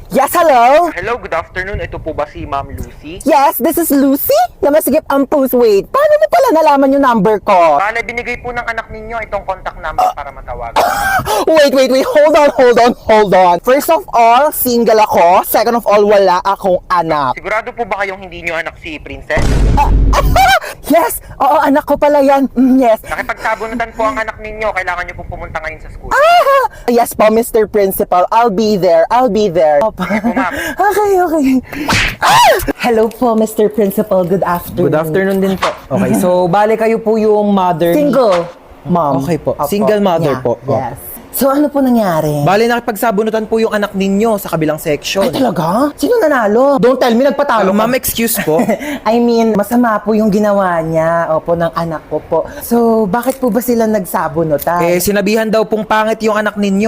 Yes, hello? Hello, good afternoon. Ito po ba si Ma'am Lucy? Yes, this is Lucy. Namasigip ang post. Wait, paano mo pala nalaman yung number ko? Bale, binigay po ng anak ninyo itong contact number para matawagan. Wait. Hold on. First of all, single ako. Second of all, wala akong anak. Sigurado po ba kayong hindi nyo anak si Princess? Yes! Oo, anak ko pala yan. Yes. Nakipagsabunutan po ang anak ninyo. Kailangan nyo po pumunta ngayon sa school. Yes po, Mr. Principal. I'll be there. Opo. po, ma'am. Okay. Hello po, Mr. Principal. Good afternoon. Good afternoon din po. Okay, so bale kayo po yung mother ni- Single mom. Okay po. Opo. Single mother Yeah, po. Yes. So, ano po nangyari? Bale nakipagsabunutan po yung anak ninyo sa kabilang section. Ay, talaga? Sino nanalo? Don't tell me, nagpatalo ka. Ma'am, excuse po. I mean, masama po yung ginawa niya, opo, ng anak ko po. So, bakit po ba sila nagsabunutan? Sinabihan daw pong pangit yung anak ninyo.